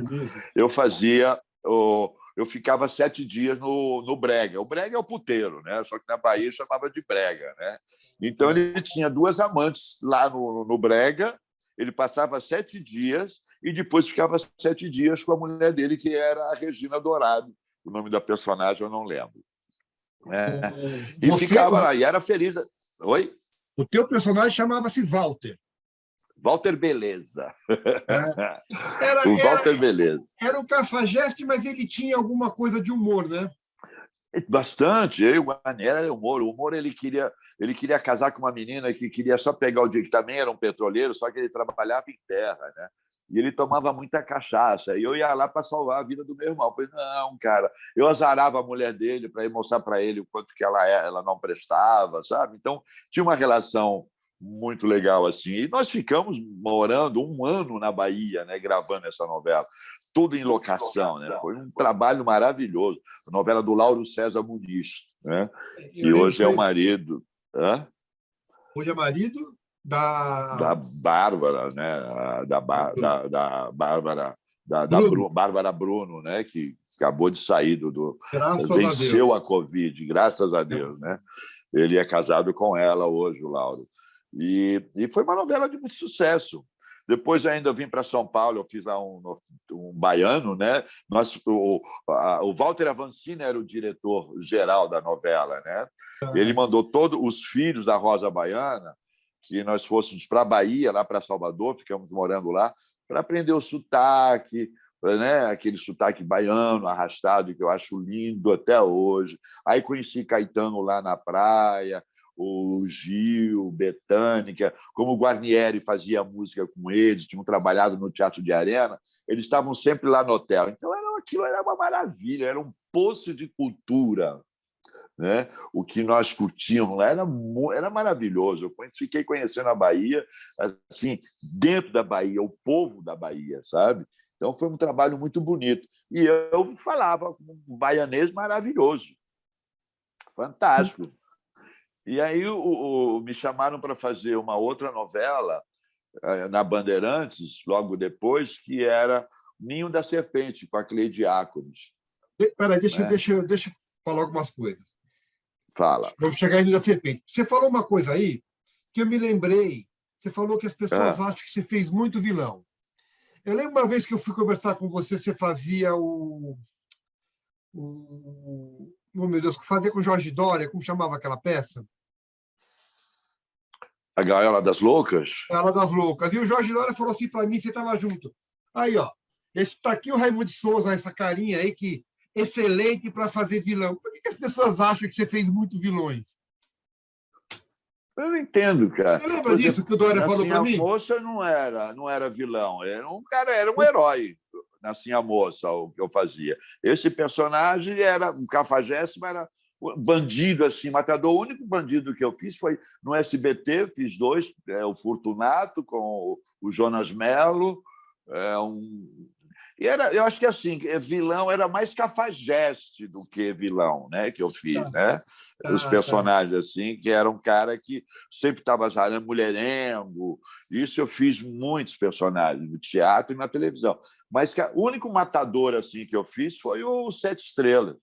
eu ficava 7 dias no Brega. O Brega é o puteiro, né? Só que na Bahia chamava de Brega, né? Então, ele tinha 2 amantes lá no Brega, ele passava 7 dias e depois ficava 7 dias com a mulher dele, que era a Regina Dourado. O nome da personagem eu não lembro. E ficava lá, e era feliz. Oi? O teu personagem chamava-se Walter. Walter Beleza. O Walter Beleza. Era o cafajeste, mas ele tinha alguma coisa de humor, né? Bastante. Eu e o Guarnieri era humor. O humor, ele queria casar com uma menina que queria só pegar o dia, que também era um petroleiro, só que ele trabalhava em terra, né? E ele tomava muita cachaça. E eu ia lá para salvar a vida do meu irmão. Eu falei, não, cara. Eu azarava a mulher dele para ir mostrar para ele o quanto que ela não prestava, sabe? Então, tinha uma relação muito legal assim. E nós ficamos morando 1 ano na Bahia, né, gravando essa novela. Tudo em locação, né? Foi um trabalho maravilhoso. A novela do Lauro César Muniz, né? Que hoje é o marido. Hã? Hoje é marido da Bárbara, né? Da Bárbara, Bárbara Bruno, né? Que acabou de sair venceu a Covid, graças a Deus, né? Ele é casado com ela hoje, o Lauro. E foi uma novela de muito sucesso. Depois ainda vim para São Paulo, eu fiz lá um baiano, né? O Walter Avancini era o diretor-geral da novela, né? Ele mandou todos os filhos da Rosa Baiana que nós fôssemos para a Bahia, lá para Salvador, ficamos morando lá, para aprender o sotaque, né? Aquele sotaque baiano arrastado, que eu acho lindo até hoje. Aí conheci Caetano lá na praia, o Gil, Betânica, como o Guarnieri fazia música com eles, tinham trabalhado no Teatro de Arena, eles estavam sempre lá no hotel. Então, aquilo era uma maravilha, era um poço de cultura, né? O que nós curtíamos lá era maravilhoso. Eu fiquei conhecendo a Bahia, assim, dentro da Bahia, o povo da Bahia, sabe? Então, foi um trabalho muito bonito. E eu falava um baianês maravilhoso, fantástico. E aí me chamaram para fazer uma outra novela na Bandeirantes, logo depois, que era Ninho da Serpente, com a Cleide Diáconos. Peraí, Né? deixa eu falar algumas coisas. Fala. Vamos chegar aí da serpente. Você falou uma coisa aí que eu me lembrei. Você falou que as pessoas acham que você fez muito vilão. Eu lembro uma vez que eu fui conversar com você, você fazia oh, meu Deus, fazia com Jorge Dória, como chamava aquela peça? A Gaiola das Loucas? Ela das Loucas. E o Jorge Dória falou assim para mim, você estava junto. Aí, ó, esse tá aqui o Raimundo de Souza, essa carinha aí que excelente para fazer vilão. Por que as pessoas acham que você fez muito vilões? Eu não entendo, cara. Você lembra Por disso exemplo, que o Dória falou para Nascinha mim? Moça não era vilão, era um cara, era um herói. Nascinha Moça, o que eu fazia. Esse personagem era um cafajeste, era um bandido assim, matador. O único bandido que eu fiz foi no SBT, fiz dois, o Fortunato com o Jonas Mello, e eu acho que assim, vilão era mais cafajeste do que vilão, né, que eu fiz, Tá, né? Os tá. personagens assim, que era um cara que sempre estava jarando mulherengo. Isso eu fiz muitos personagens no teatro e na televisão. Mas o único matador assim que eu fiz foi o Sete Estrelas,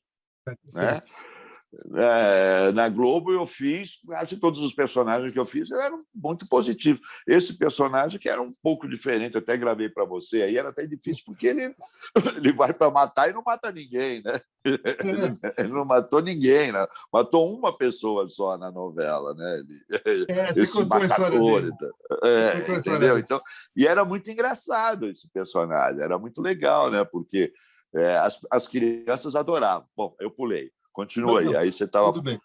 né? Na Globo eu fiz, acho que todos os personagens que eu fiz eram muito positivos. Esse personagem que era um pouco diferente, eu até gravei para você, aí era até difícil porque ele vai para matar e não mata ninguém, né? Ele não matou ninguém, né? Matou uma pessoa só na novela, né? Você Esse contou a história matador, dele. Você contou a história entendeu? dele. Então, e era muito engraçado esse personagem, era muito legal, né? Porque as crianças adoravam. Bom, eu pulei. Não, Continua aí. não, Aí você estava. tudo bem.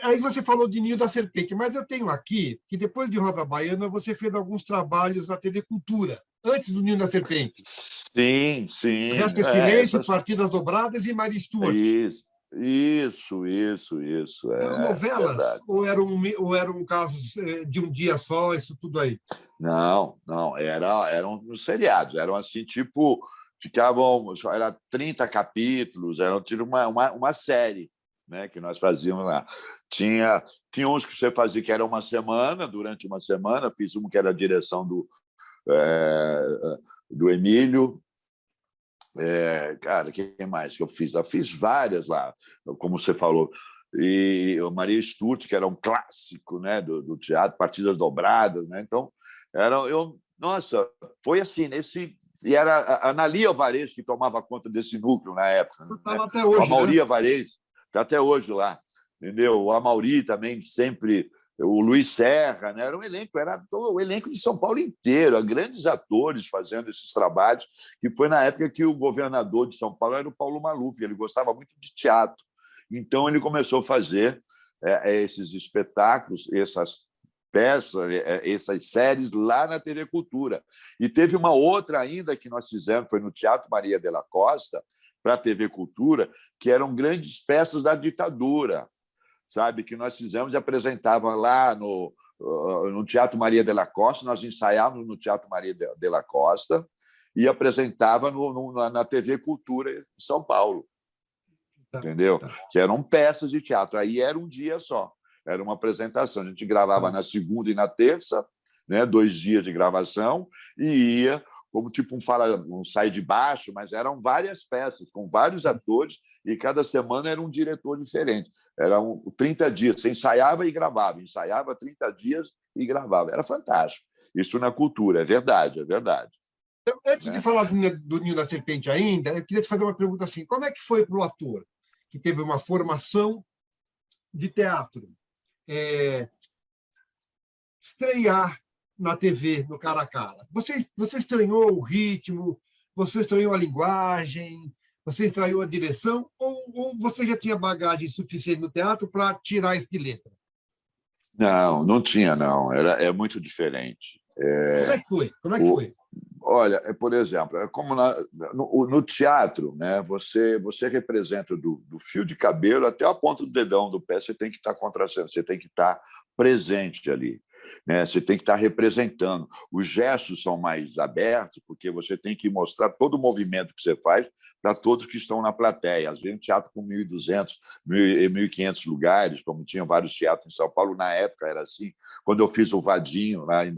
Aí você falou de Ninho da Serpente, mas eu tenho aqui que depois de Rosa Baiana você fez alguns trabalhos na TV Cultura, antes do Ninho da Serpente. Sim, O sim. Resto é Silêncio, Partidas Dobradas e Maria Stuart. Isso. Eram É novelas verdade. ou eram casos de um dia só, isso tudo aí? Não. Eram os seriados. Eram assim, tipo, ficavam. Era 30 capítulos, eram tipo uma série, né, que nós fazíamos lá. Tinha uns que você fazia que era uma semana, durante uma semana. Fiz um que era a direção é, do Emílio. Cara, quem mais que eu fiz? Eu fiz várias lá, como você falou. E o Maria Stuart, que era um clássico, né, do teatro, partidas dobradas, né? Então, nossa, foi assim, e era a Analia Alvarez que tomava conta desse núcleo na época, Está né? lá até O hoje, né? Amaury Alvarez, está até hoje lá, entendeu? O Amaury também sempre, o Luiz Serra, né? Era todo o elenco de São Paulo inteiro, grandes atores fazendo esses trabalhos, que foi na época que o governador de São Paulo era o Paulo Maluf, ele gostava muito de teatro. Então, ele começou a fazer esses espetáculos, essas peças, essas séries lá na TV Cultura. E teve uma outra ainda que nós fizemos, foi no Teatro Maria de la Costa, para a TV Cultura, que eram grandes peças da ditadura, sabe? Que nós fizemos e apresentava lá no Teatro Maria de la Costa, nós ensaiávamos no Teatro Maria de la Costa e apresentava na TV Cultura em São Paulo. Tá, Entendeu? tá. Que eram peças de teatro. Aí era um dia só, era uma apresentação. A gente gravava na segunda e na terça, né, 2 dias de gravação, e ia como tipo um sai de baixo, mas eram várias peças, com vários atores, e cada semana era um diretor diferente. Eram 30 dias, você ensaiava e gravava, ensaiava 30 dias e gravava. Era fantástico. Isso na cultura, é verdade, é verdade. Então, antes de Né? falar do Ninho da Serpente ainda, eu queria te fazer uma pergunta assim: como é que foi para o ator que teve uma formação de teatro estrear na TV, no cara a cara? Você estranhou o ritmo? você estranhou a linguagem, você estranhou a direção, ou você já tinha bagagem suficiente no teatro para tirar isso de letra? Não, não tinha, não. É muito diferente. Como é que foi? Como é que O, foi? Olha, por exemplo, é como no teatro, né? Você representa do fio de cabelo até a ponta do dedão do pé, você tem que estar contrastando, você tem que estar presente ali, né? Você tem que estar representando. Os gestos são mais abertos, porque você tem que mostrar todo o movimento que você faz para todos que estão na plateia. Às vezes, um teatro com 1.200, 1.500 lugares, como tinha vários teatros em São Paulo, na época era assim. Quando eu fiz o Vadinho, lá em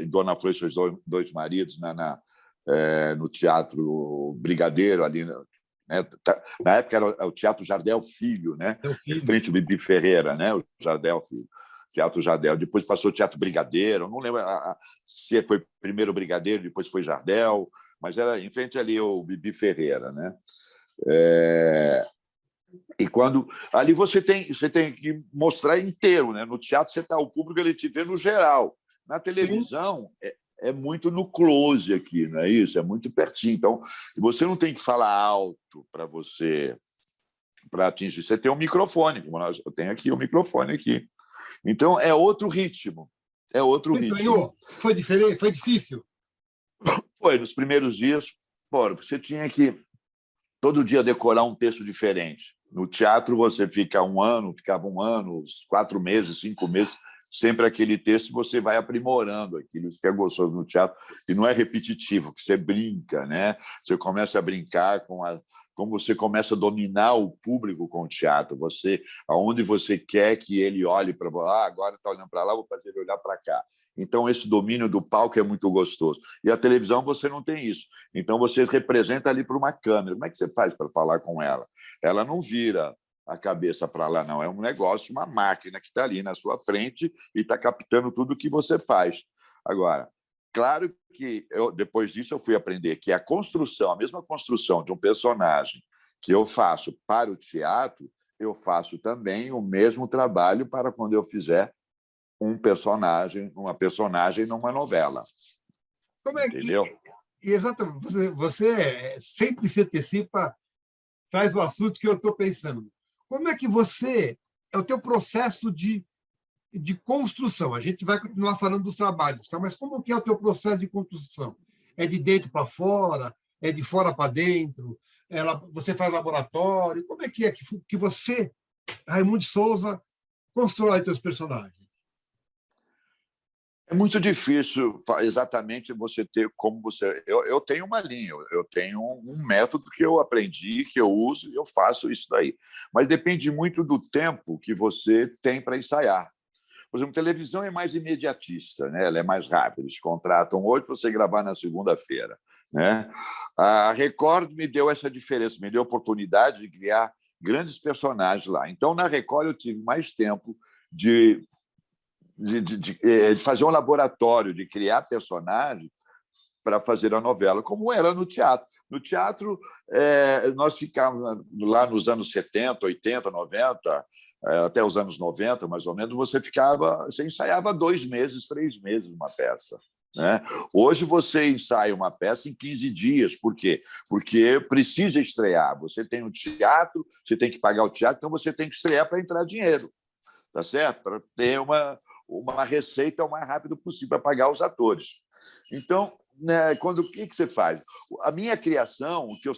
Dona Flor e seus dois maridos, no Teatro Brigadeiro, ali, né? Na época era o Teatro Jardel Filho, né? Meu Em filho. frente ao Bibi Ferreira, né? O Jardel Filho. Teatro Jardel. Depois passou o Teatro Brigadeiro, não lembro se foi primeiro o Brigadeiro, depois foi Jardel, mas era em frente ali o Bibi Ferreira, né? E quando ali você tem que mostrar inteiro, né? No teatro você tá, o público ele te vê no geral. Na Sim. televisão é muito no close aqui, não é isso? É muito pertinho. Então você não tem que falar alto para atingir. Você tem um microfone, como eu tenho aqui o microfone aqui. Então é outro ritmo. É outro Você ritmo. estranhou? Foi diferente? Foi difícil? Foi nos primeiros dias, pô, você tinha que todo dia decorar um texto diferente. No teatro, você ficava um ano, 4 meses, 5 meses, sempre aquele texto, você vai aprimorando aquilo. Isso que é gostoso no teatro, e não é repetitivo, que você brinca, né? Você começa a brincar como você começa a dominar o público com o teatro. Aonde você quer que ele olhe para agora está olhando para lá, vou fazer ele olhar para cá. Então, esse domínio do palco é muito gostoso. E a televisão, você não tem isso. Então, você representa ali para uma câmera. Como é que você faz para falar com ela? Ela não vira a cabeça para lá, não. É um negócio, uma máquina que está ali na sua frente e está captando tudo o que você faz. Agora, claro que depois disso eu fui aprender que a mesma construção de um personagem que eu faço para o teatro, eu faço também o mesmo trabalho para quando eu fizer uma personagem numa novela. Como é que. Entendeu? Exatamente. Você sempre se antecipa, traz o assunto que eu estou pensando. Como é que você. É o teu processo de construção. A gente vai continuar falando dos trabalhos, tá? Mas como que é o teu processo de construção? É de dentro para fora? É de fora para dentro? Você faz laboratório? Como é que você, Raimundo de Souza, constrói teus personagens? É muito difícil exatamente você ter como você. Eu tenho uma linha, eu tenho um método que eu aprendi, que eu uso e eu faço isso daí. Mas depende muito do tempo que você tem para ensaiar. Por exemplo, televisão é mais imediatista, né? Ela é mais rápida. Eles contratam hoje para você gravar na segunda-feira, né? A Record me deu essa diferença, me deu a oportunidade de criar grandes personagens lá. Então, na Record, eu tive mais tempo de fazer um laboratório, de criar personagens para fazer a novela, como era no teatro. No teatro, nós ficávamos lá nos anos 70, 80, 90, até os anos 90, mais ou menos, você ensaiava 2 meses, 3 meses uma peça. Né? Hoje você ensaia uma peça em 15 dias. Por quê? Porque precisa estrear. Você tem um teatro, você tem que pagar o teatro, então você tem que estrear para entrar dinheiro, tá certo? Para ter uma receita o mais rápido possível para pagar os atores. Então, né, o que você faz? A minha criação, o que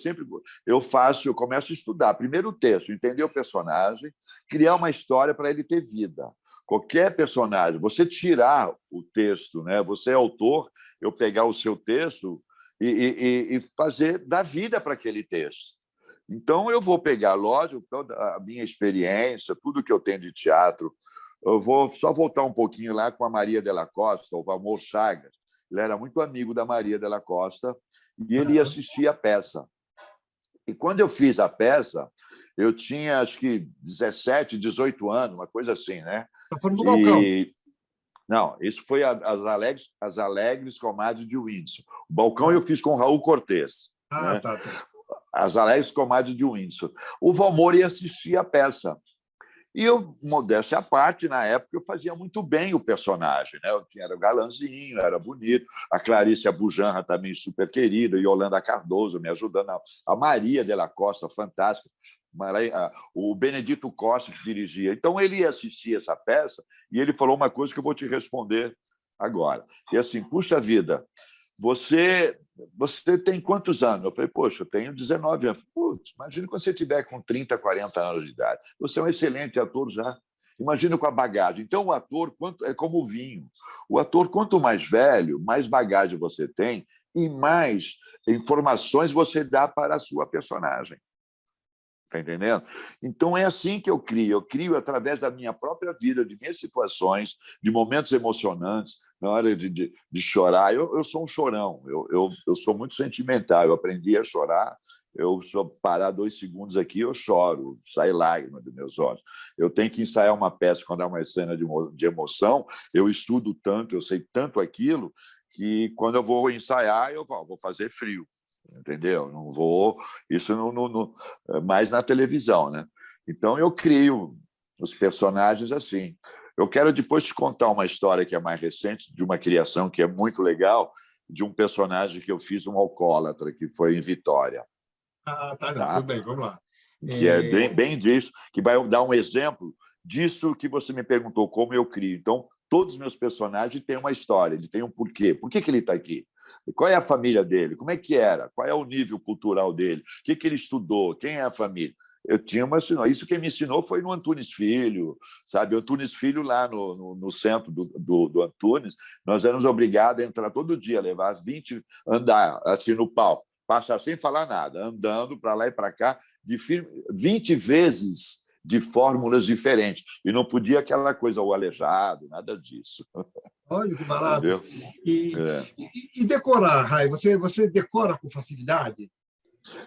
eu faço, eu começo a estudar primeiro o texto, entender o personagem, criar uma história para ele ter vida. Qualquer personagem, você tirar o texto, né? Você é autor, eu pegar o seu texto e fazer dar vida para aquele texto. Então, eu vou pegar, lógico, toda a minha experiência, tudo que eu tenho de teatro. Eu vou só voltar um pouquinho lá com a Maria Della Costa, o Valmor Chagas. Ele era muito amigo da Maria Della Costa e ele ia assistir a peça. E quando eu fiz a peça, eu tinha, acho que, 17, 18 anos, uma coisa assim, né? Está falando do balcão. Não, isso foi as Alegres Comadres de Windsor. O balcão eu fiz com o Raul Cortez. Ah, Né? tá. As Alegres Comadres de Windsor. O Valmor ia assistir a peça. E eu, modéstia à parte, na época, eu fazia muito bem o personagem, né? Eu era galanzinho, era bonito. A Clarice Abujanra também super querida, Yolanda Cardoso me ajudando, a Maria de la Costa, fantástica, o Benedito Costa, que dirigia. Então, ele ia assistir essa peça e ele falou uma coisa que eu vou te responder agora. E assim, puxa vida, você tem quantos anos? Eu falei, poxa, eu tenho 19 anos. Putz, imagina quando você tiver com 30, 40 anos de idade. Você é um excelente ator já. Imagina com a bagagem. Então, o ator é como o vinho. O ator, quanto mais velho, mais bagagem você tem e mais informações você dá para a sua personagem. Está entendendo? Então, é assim que eu crio. Eu crio através da minha própria vida, de minhas situações, de momentos emocionantes, na hora de chorar. Eu sou um chorão, eu sou muito sentimental. Eu aprendi a chorar. Eu só parar 2 segundos aqui, eu choro, sai lágrima dos meus olhos. Eu tenho que ensaiar uma peça quando há uma cena de emoção. Eu estudo tanto, eu sei tanto aquilo, que quando eu vou ensaiar, eu vou fazer frio. Entendeu? Não vou. Isso mais na televisão, né? Então, eu crio os personagens assim. Eu quero depois te contar uma história que é mais recente, de uma criação que é muito legal, de um personagem que eu fiz, um alcoólatra, que foi em Vitória. Tá, não, Tá? tudo bem, vamos lá. Que é bem disso, que vai dar um exemplo disso que você me perguntou, como eu crio. Então, todos os meus personagens têm uma história, ele tem um porquê. Por que ele está aqui? Qual é a família dele? Como é que era? Qual é o nível cultural dele? O que ele estudou? Quem é a família? Eu tinha uma isso quem me ensinou foi no Antunes Filho, sabe? O Antunes Filho, lá no centro do Antunes, nós éramos obrigados a entrar todo dia, levar as 20, andar assim no palco, passar sem falar nada, andando para lá e para cá, de 20 vezes de fórmulas diferentes. E não podia aquela coisa, o aleijado, nada disso. Olha que barato. Entendeu? E decorar, Rai, você decora com facilidade?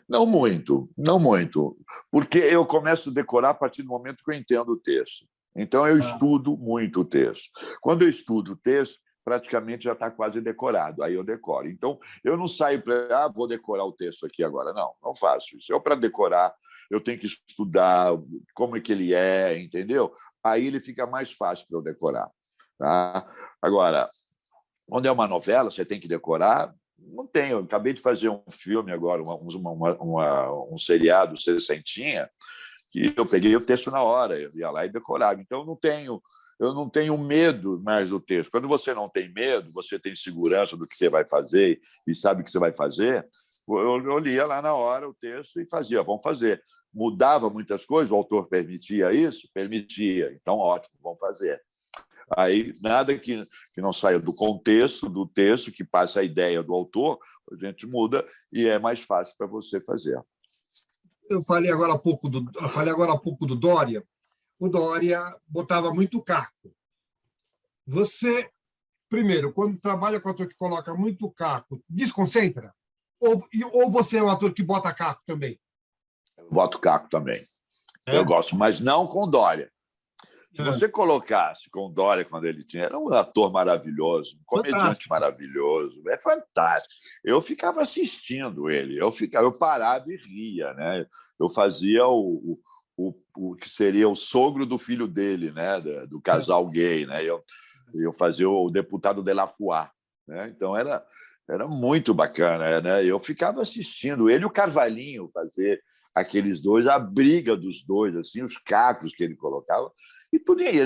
Não muito, não muito, porque eu começo a decorar a partir do momento que eu entendo o texto. Então, eu estudo muito o texto. Quando eu estudo o texto, praticamente já está quase decorado, aí eu decoro. Então, eu não saio para, vou decorar o texto aqui agora. Não, não faço isso. Eu, para decorar, eu tenho que estudar como é que ele é, entendeu? Aí ele fica mais fácil para eu decorar. Tá? Agora, quando é uma novela, você tem que decorar. Não tenho. Eu acabei de fazer um filme agora, um seriado, sessentinha, que eu peguei o texto na hora, eu ia lá e decorava. Então, eu não tenho medo mais do texto. Quando você não tem medo, você tem segurança do que você vai fazer e sabe o que você vai fazer, eu lia lá na hora o texto e fazia, vamos fazer. Mudava muitas coisas, o autor permitia isso? Permitia. Então, ótimo, vamos fazer. Aí, nada que não saia do contexto do texto, que passe a ideia do autor, a gente muda e é mais fácil para você fazer. Eu falei agora há pouco do Dória. O Dória botava muito caco. Você, primeiro, quando trabalha com ator que coloca muito caco, desconcentra? Ou você é um ator que bota caco também? Eu boto caco também. Eu gosto, mas não com Dória. Se você colocasse com o Dória, quando ele tinha, era um ator maravilhoso, um comediante maravilhoso, é fantástico. Eu ficava assistindo ele, eu parava e ria, né? Eu fazia o que seria o sogro do filho dele, né? Do casal gay, né? Eu fazia o deputado Delafoy, né? Então era muito bacana, né? Eu ficava assistindo ele e o Carvalhinho fazer aqueles dois, a briga dos dois, assim, os cacos que ele colocava, e tudo. Ele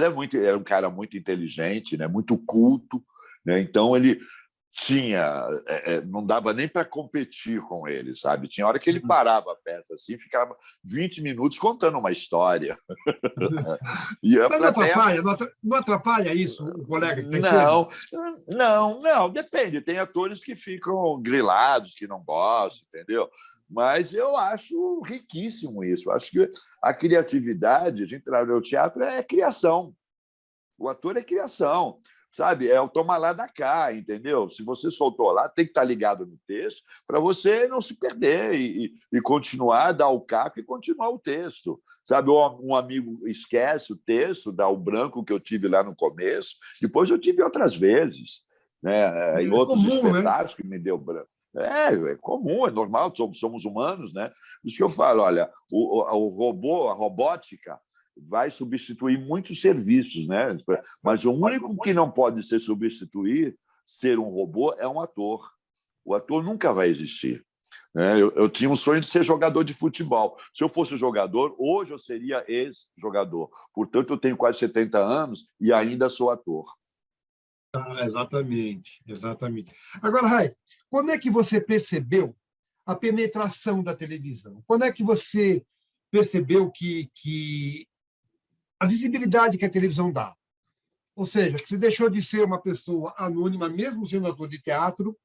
era um cara muito inteligente, né? Muito culto, né? Então ele não dava nem para competir com ele, sabe? Tinha hora que ele parava a peça assim, ficava 20 minutos contando uma história. Mas não atrapalha isso o colega que está em cena? Não, depende. Tem atores que ficam grilados, que não gostam, entendeu? Mas eu acho riquíssimo isso. Eu acho que a criatividade, a gente trabalha no teatro, é criação. O ator é criação, sabe? É o toma lá da cá, entendeu? Se você soltou lá, tem que estar ligado no texto para você não se perder e continuar, dar o caco e continuar o texto, sabe? Um amigo esquece o texto, dá o branco que eu tive lá no começo, depois eu tive outras vezes, né? Em outros comum, espetáculos, né? Que me deu branco. É comum, é normal, somos humanos, né? Por isso que eu falo, olha, o robô, a robótica, vai substituir muitos serviços, né? Mas o único que não pode ser um robô, é um ator. O ator nunca vai existir. Né? Eu tinha um sonho de ser jogador de futebol. Se eu fosse jogador, hoje eu seria ex-jogador. Portanto, eu tenho quase 70 anos e ainda sou ator. Exatamente, exatamente. Agora, Rai, quando é que você percebeu a penetração da televisão? Quando é que você percebeu que a visibilidade que a televisão dá? Ou seja, que você deixou de ser uma pessoa anônima, mesmo sendo ator de teatro,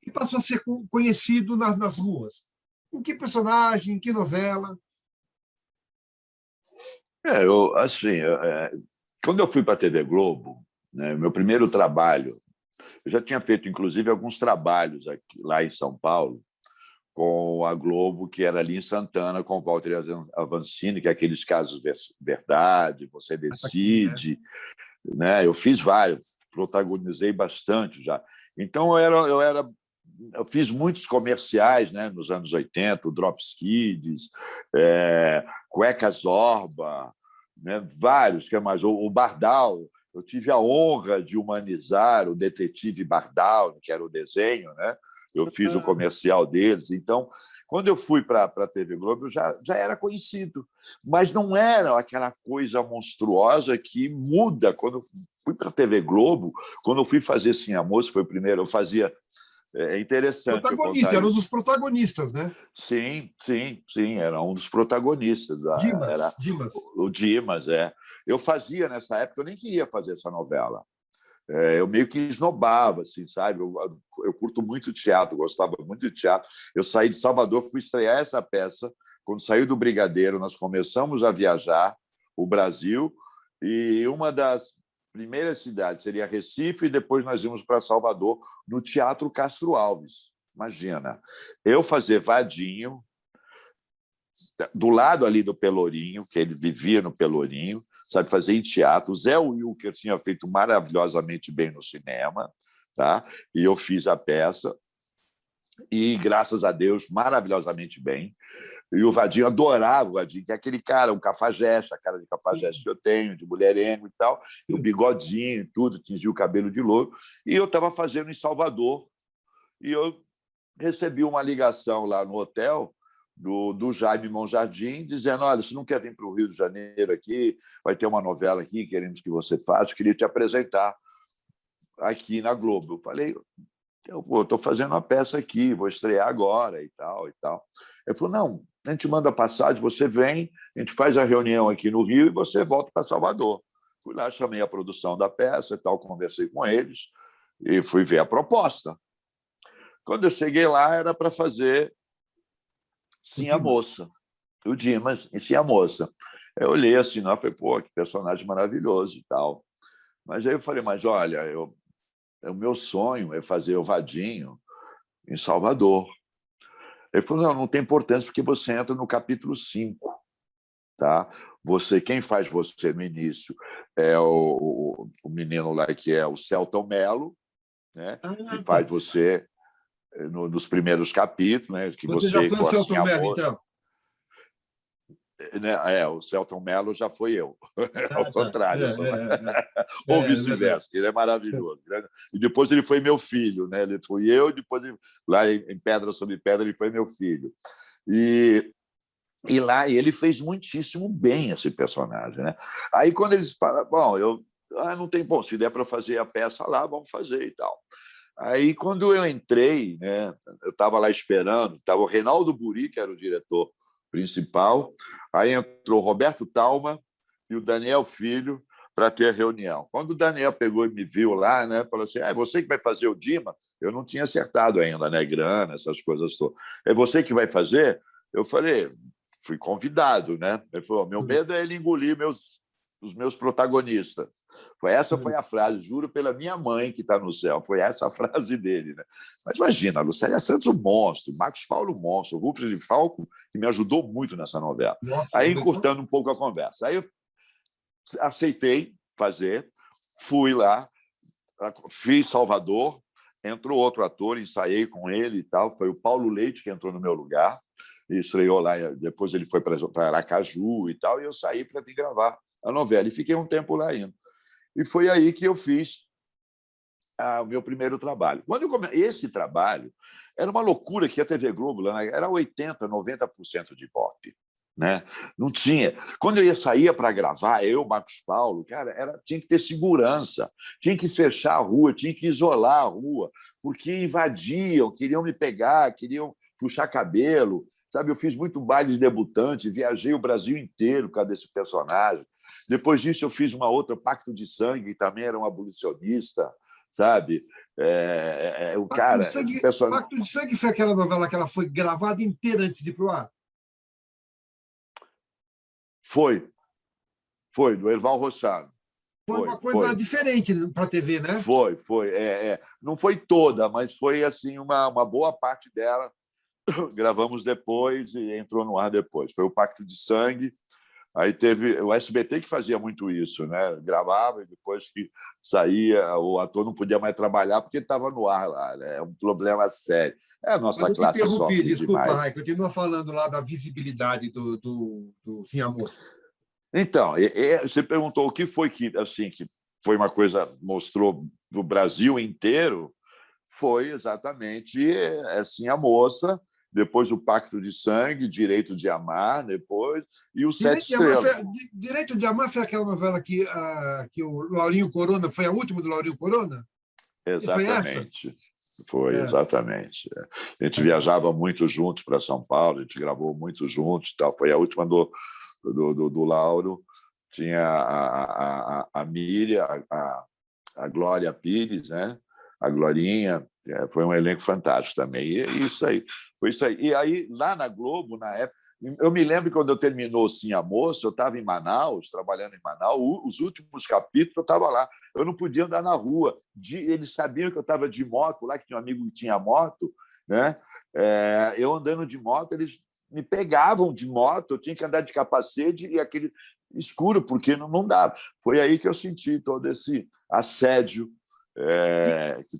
e passou a ser conhecido nas ruas. Com que personagem, que novela? Quando eu fui para a TV Globo, né, meu primeiro trabalho, eu já tinha feito, inclusive, alguns trabalhos aqui, lá em São Paulo, com a Globo, que era ali em Santana, com Walter Avancini, que é aqueles casos Verdade, Você Decide. Né? Eu fiz vários, protagonizei bastante já. Então, eu fiz muitos comerciais, né, nos anos 80, o Drops Kids, Cueca Zorba, né, vários, que é mais, o Bardal. Eu tive a honra de humanizar o detetive Bardal, que era o desenho, né? Eu fiz o comercial deles. Então, quando eu fui para a TV Globo, eu já era conhecido, mas não era aquela coisa monstruosa que muda. Quando eu fui para a TV Globo, quando eu fui fazer Sim a Moça, foi o primeiro, eu fazia... É interessante eu contar Era um isso. dos protagonistas, né? Sim, era um dos protagonistas. Era Dimas. o Dimas, é. Eu fazia nessa época, eu nem queria fazer essa novela. Eu meio que esnobava, assim, sabe? Eu curto muito teatro, gostava muito de teatro. Eu saí de Salvador, fui estrear essa peça. Quando saí do Brigadeiro, nós começamos a viajar o Brasil, e uma das primeiras cidades seria Recife, e depois nós íamos para Salvador, no Teatro Castro Alves. Imagina, eu fazer Vadinho, do lado ali do Pelourinho, que ele vivia no Pelourinho, sabe, fazer em teatro. O Zé Wilker tinha feito maravilhosamente bem no cinema, tá? E eu fiz a peça, e, graças a Deus, maravilhosamente bem. E o Vadinho, adorava o Vadinho, que é aquele cara, um cafajeste, a cara de cafajeste que eu tenho, de mulherengo e tal, e o bigodinho e tudo, tingia o cabelo de louro. E eu estava fazendo em Salvador, e eu recebi uma ligação lá no hotel do Jaime Monjardim, dizendo: olha, você não quer vir para o Rio de Janeiro aqui, vai ter uma novela aqui, queremos que você faça, eu queria te apresentar aqui na Globo. Eu falei: eu estou fazendo uma peça aqui, vou estrear agora e tal, e tal. Ele falou: não, a gente manda passagem, você vem, a gente faz a reunião aqui no Rio e você volta para Salvador. Fui lá, chamei a produção da peça e tal, conversei com eles e fui ver a proposta. Quando eu cheguei lá, era para fazer Sim a Moça, o Dimas e Sim a Moça. Eu olhei assim, não, falei: pô, que personagem maravilhoso e tal. Mas aí eu falei: mas olha, o meu sonho é fazer o Vadinho em Salvador. Ele falou: não tem importância, porque você entra no capítulo 5. Tá? Quem faz você no início é o menino lá, que é o Celton Mello, né? Que faz você nos primeiros capítulos, né? Que você já foi o Celton Mello, então? O Celton Mello já foi eu. Ao contrário. Ou vice-versa. Ele é maravilhoso. E depois ele foi meu filho. Né? Ele foi eu, depois lá em Pedra sobre Pedra ele foi meu filho. E lá ele fez muitíssimo bem esse personagem. Né? Aí quando eles falam: bom, não tem, bom, se der para fazer a peça lá, vamos fazer e tal. Aí, quando eu entrei, né, eu estava lá esperando, estava o Reinaldo Buri, que era o diretor principal, aí entrou o Roberto Talma e o Daniel Filho para ter a reunião. Quando o Daniel pegou e me viu lá, né, falou assim: é você que vai fazer o Dima? Eu não tinha acertado ainda, né, grana, essas coisas todas. É você que vai fazer? Eu falei: fui convidado, né? Ele falou: meu medo é ele engolir os meus protagonistas. Essa foi a frase, juro pela minha mãe que está no céu, foi essa a frase dele. Né? Mas imagina, Lucélia Santos, um monstro, Marcos Paulo, um monstro, Rupert de Falco, que me ajudou muito nessa novela. Nossa, aí, encurtando um pouco a conversa. Aí eu aceitei fazer, fui lá, fiz Salvador, entrou outro ator, ensaiei com ele e tal, foi o Paulo Leite que entrou no meu lugar. e estreou lá. Depois ele foi para Aracaju e tal, e eu saí para vir gravar a novela. E fiquei um tempo lá indo. E foi aí que eu fiz o meu primeiro trabalho. Esse trabalho era uma loucura que a TV Globo era 80%, 90% de Ibope. Né? Não tinha. Quando eu saía para gravar, Marcos Paulo, cara, tinha que ter segurança, tinha que fechar a rua, tinha que isolar a rua, porque invadiam, queriam me pegar, queriam puxar cabelo. Sabe, eu fiz muito baile de debutante, viajei o Brasil inteiro por causa desse personagem. Depois disso, eu fiz uma outra, Pacto de Sangue, que também era um abolicionista, sabe? O cara. Pacto de Sangue foi aquela novela que ela foi gravada inteira antes de ir para o ar? Foi, do Erval Rossano. Foi uma coisa diferente para a TV, né? Foi. Não foi toda, mas foi assim uma boa parte dela. Gravamos depois e entrou no ar depois. Foi o Pacto de Sangue. Aí teve o SBT que fazia muito isso, né? Gravava e depois que saía, o ator não podia mais trabalhar porque ele estava no ar lá. Né? É um problema sério. A nossa classe sofre desculpa, demais. Rai, continua falando lá da visibilidade do Sim a Moça. Então, você perguntou o que foi que foi uma coisa mostrou do Brasil inteiro, foi exatamente assim a Moça, depois o Pacto de Sangue, Direito de Amar, depois e o Sete Estrelas. Direito de Amar foi aquela novela que o Laurinho Corona foi a última do Laurinho Corona? Exatamente. Foi exatamente. A gente viajava muito juntos para São Paulo, a gente gravou muito juntos, tal. Foi a última do Lauro. Tinha a Miriam, a Glória Pires, né? A Glorinha. Foi um elenco fantástico também. E foi isso aí. E aí, lá na Globo, na época, eu me lembro que quando eu terminou Sim a Moça, eu estava em Manaus, trabalhando em Manaus, os últimos capítulos eu estava lá. Eu não podia andar na rua. Eles sabiam que eu estava de moto, lá que tinha um amigo que tinha moto, né? Eu andando de moto, eles me pegavam de moto, eu tinha que andar de capacete e aquele escuro, porque não dava. Foi aí que eu senti todo esse assédio, que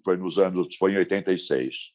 foi em 86.